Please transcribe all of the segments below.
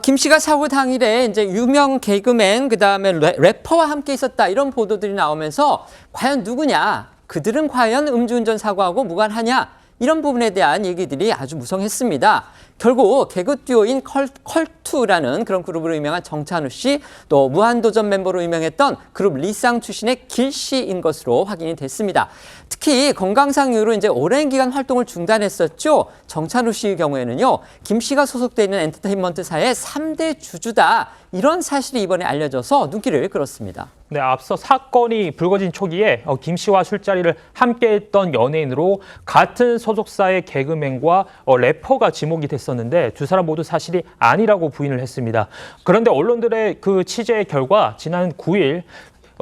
김 씨가 사고 당일에 이제 유명 개그맨 그다음에 래퍼와 함께 있었다 이런 보도들이 나오면서 과연 누구냐? 그들은 과연 음주운전 사고하고 무관하냐? 이런 부분에 대한 얘기들이 아주 무성했습니다. 결국 개그 듀오인 컬투라는 그런 그룹으로 유명한 정찬우 씨, 또 무한도전 멤버로 유명했던 그룹 리쌍 출신의 길 씨인 것으로 확인이 됐습니다. 특히 건강상 이유로 이제 오랜 기간 활동을 중단했었죠. 정찬우 씨의 경우에는요, 김 씨가 소속돼 있는 엔터테인먼트사의 3대 주주다. 이런 사실이 이번에 알려져서 눈길을 끌었습니다. 네, 앞서 사건이 불거진 초기에 김 씨와 술자리를 함께했던 연예인으로 같은 소속사의 개그맨과 래퍼가 지목이 됐었는데 두 사람 모두 사실이 아니라고 부인을 했습니다. 그런데 언론들의 그 취재 결과 지난 9일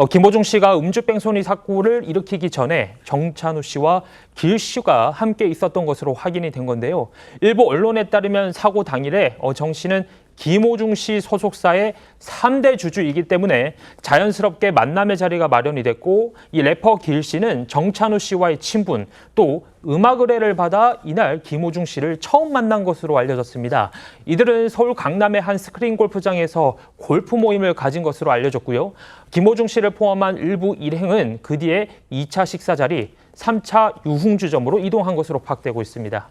김호중 씨가 음주뺑소니 사고를 일으키기 전에 정찬우 씨와 길 씨가 함께 있었던 것으로 확인이 된 건데요. 일부 언론에 따르면 사고 당일에 정 씨는 김호중 씨 소속사의 3대 주주이기 때문에 자연스럽게 만남의 자리가 마련이 됐고 이 래퍼 길 씨는 정찬우 씨와의 친분 또 음악 의뢰를 받아 이날 김호중 씨를 처음 만난 것으로 알려졌습니다. 이들은 서울 강남의 한 스크린 골프장에서 골프 모임을 가진 것으로 알려졌고요. 김호중 씨를 포함한 일부 일행은 그 뒤에 2차 식사 자리, 3차 유흥주점으로 이동한 것으로 파악되고 있습니다.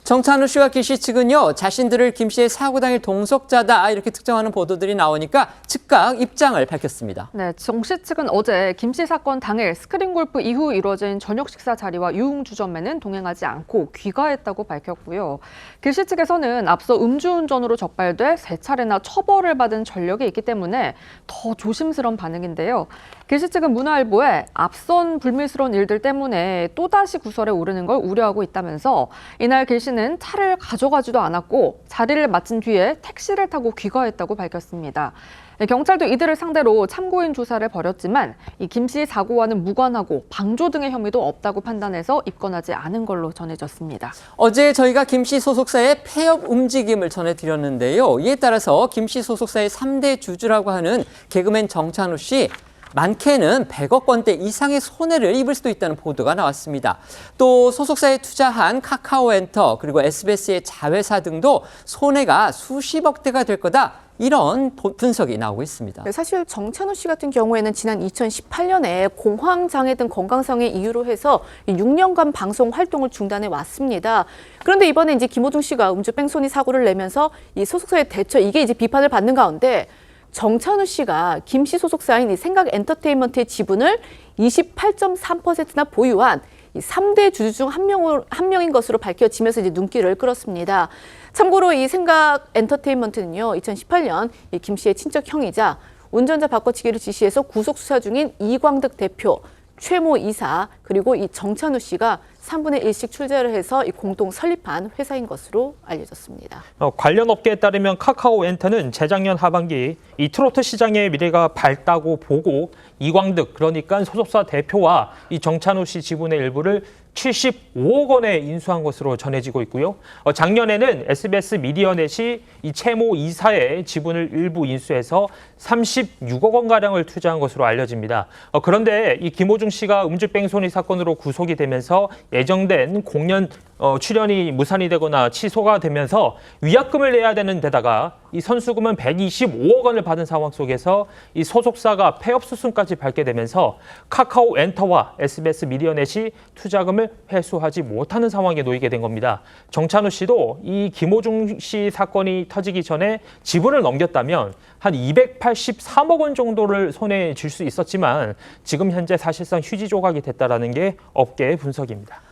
정찬우 씨와 길 씨 측은요, 자신들을 김 씨의 사고 당일 동석자다 이렇게 특정하는 보도들이 나오니까 즉각 입장을 밝혔습니다. 네, 정 씨 측은 어제 김 씨 사건 당일 스크린 골프 이후 이뤄진 저녁 식사 자리와 유흥주점에는 동행하지 않고 귀가했다고 밝혔고요. 길 씨 측에서는 앞서 음주운전으로 적발돼 3차례나 처벌을 받은 전력이 있기 때문에 더 조심스러운 반응인데요. 길 씨 측은 문화일보에 앞선 불미스러운 일들 때문에 또다시 구설에 오르는 걸 우려하고 있다면서 이날 길 씨는 차를 가져가지도 않았고 자리를 마친 뒤에 택시를 타고 귀가했다고 밝혔습니다. 경찰도 이들을 상대로 참고인 조사를 벌였지만 이 김 씨 사고와는 무관하고 방조 등의 혐의도 없다고 판단해서 입건하지 않은 걸로 전해졌습니다. 어제 저희가 김 씨 소속사의 폐업 움직임을 전해드렸는데요. 이에 따라서 김 씨 소속사의 3대 주주라고 하는 개그맨 정찬우 씨, 많게는 100억 원대 이상의 손해를 입을 수도 있다는 보도가 나왔습니다. 또 소속사에 투자한 카카오엔터 그리고 SBS의 자회사 등도 손해가 수십억 대가 될 거다. 이런 분석이 나오고 있습니다. 사실 정찬우 씨 같은 경우에는 지난 2018년에 공황장애 등 건강상의 이유로 해서 6년간 방송 활동을 중단해 왔습니다. 그런데 이번에 이제 김호중 씨가 음주뺑소니 사고를 내면서 이 소속사의 대처 이게 이제 비판을 받는 가운데 정찬우 씨가 김 씨 소속사인 이 생각 엔터테인먼트의 지분을 28.3%나 보유한 이 3대 주주 중 한 명인 것으로 밝혀지면서 이제 눈길을 끌었습니다. 참고로 이 생각 엔터테인먼트는요, 2018년 이 김 씨의 친척 형이자 운전자 바꿔치기를 지시해서 구속 수사 중인 이광득 대표, 최모 이사 그리고 이 정찬우 씨가 3분의 1씩 출자를 해서 이 공동 설립한 회사인 것으로 알려졌습니다. 관련 업계에 따르면 카카오엔터는 재작년 하반기 이 트로트 시장의 미래가 밝다고 보고 이광득 그러니까 소속사 대표와 이 정찬우 씨 지분의 일부를 75억 원에 인수한 것으로 전해지고 있고요. 작년에는 SBS 미디어넷이 이 채모 이사의 지분을 일부 인수해서 36억 원가량을 투자한 것으로 알려집니다. 그런데 이 김호중 씨가 음주뺑소니 사건으로 구속이 되면서 예정된 공연 출연이 무산이 되거나 취소가 되면서 위약금을 내야 되는 데다가 이 선수금은 125억 원을 받은 상황 속에서 이 소속사가 폐업 수순까지 밟게 되면서 카카오엔터와 SBS 미디어넷이 투자금을 회수하지 못하는 상황에 놓이게 된 겁니다. 정찬우 씨도 이 김호중 씨 사건이 터지기 전에 지분을 넘겼다면 한 283억 원 정도를 손에 쥘 수 있었지만 지금 현재 사실상 휴지 조각이 됐다라는 게 업계의 분석입니다.